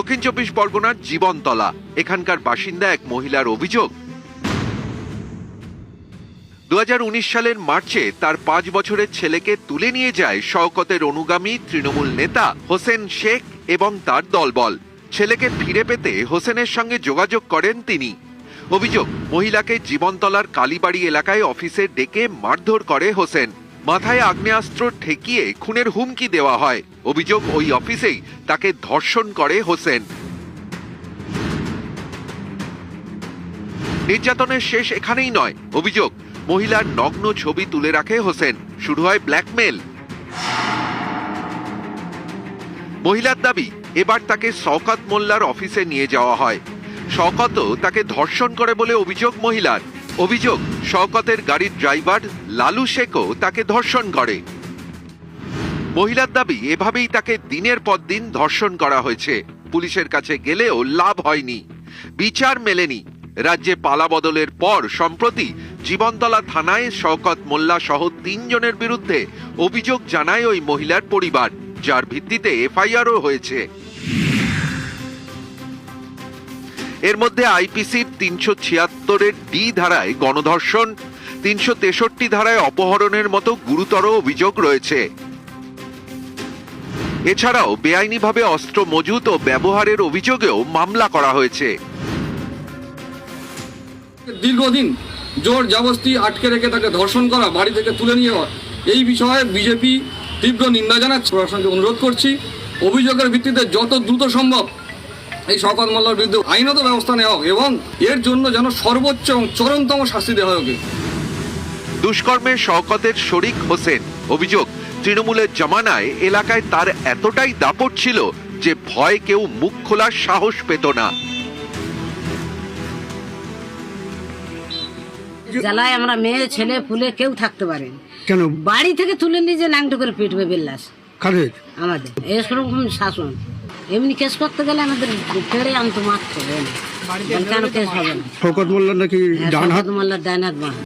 দক্ষিণ চব্বিশ পরগনার জীবনতলা এখানকার বাসিন্দা এক মহিলার অভিযোগ 2019 সালের মার্চে তার 5 বছরের ছেলেকে তুলে নিয়ে যায় শওকতের অনুগামী তৃণমূল নেতা হোসেন শেখ এবং তার দলবল। ছেলেকে ফিরে পেতে হোসেনের সঙ্গে যোগাযোগ করেন তিনি। অভিযোগ, মহিলাকে জীবনতলার কালীবাড়ি এলাকায় অফিসে ডেকে মারধর করে হোসেন। মাথায় আগ্নেয়াস্ত্র ঠেকিয়ে খুনের হুমকি দেওয়া হয়। অভিযোগ, ওই অফিসেই তাকে ধর্ষণ করে হোসেন। নির্যাতনের শেষ এখানেই নয়। অভিযোগ, মহিলার নগ্ন ছবি তুলে রাখে হোসেন। শুরু হয় ব্ল্যাকমেল। মহিলার দাবি, এবার তাকে শওকত মোল্লার অফিসে নিয়ে যাওয়া হয়। শওকতও তাকে ধর্ষণ করে বলে অভিযোগ মহিলার। অভিযোগ, শওকতের গাড়ির ড্রাইভার লালু শেখও তাকে ধর্ষণ করে। মহিলার দাবি, এভাবেই তাকে দিনের পর দিন ধর্ষণ করা হয়েছে। পুলিশের কাছে গেলেও লাভ হয়নি, বিচার মেলেনি। রাজ্যে পালাবদলের পর সম্প্রতি জীবনতলা থানায় শওকত মোল্লা সহ 3 জনের বিরুদ্ধে অভিযোগ জানায় ওই মহিলার পরিবার, যার ভিত্তিতে এফআইআরও হয়েছে। এর মধ্যে আইপিসির 376-এর ডি ধারায় গণধর্ষণ, 363 ধারায় অপহরণের মতো গুরুতর অভিযোগ রয়েছে। এছাড়াও বেআইনিভাবে অস্ত্র মজুত ও ব্যবহারের অভিযোগেও মামলা করা হয়েছে। দীর্ঘদিন জোর জবরদস্তি আটকে রেখে তাকে ধর্ষণ করা, বাড়ি থেকে তুলে নিয়ে যাওয়া, এই বিষয়ে বিজেপি তীব্র নিন্দা জানাচ্ছে। প্রশাসনকে অনুরোধ করছি, অভিযোগের ভিত্তিতে যত দ্রুত সম্ভব এই শওকত মোল্লার বিরুদ্ধে আইনত ব্যবস্থা নেওয়া হোক এবং এর জন্য যেন সর্বোচ্চ এবং চরমতম শাস্তি দেওয়া হোক। দুষ্কর্মে শওকতের শরিক হোসেন। অভিযোগ, তৃণমূলের জমানায় এলাকায় তার এতটাই দাপট ছিল যে ভয় কেউ মুখ খোলার সাহস পেত না। জ্বালায় আমরা মেয়ে ছেলে ফুলে কেউ থাকতে পারেন কেন? বাড়ি থেকে তুলে নিয়ে যে ল্যাংটো করে পিটবে বেল্লাস আমাদের এরকম শাসন। এমনি কেস করতে গেলে আমাদের ফেড়ে আনতো মাত্র কেন কেস হবে না। শওকত মোল্লার নাকি ডান হাত, মোল্লার ডান হাত বাঁ হাত।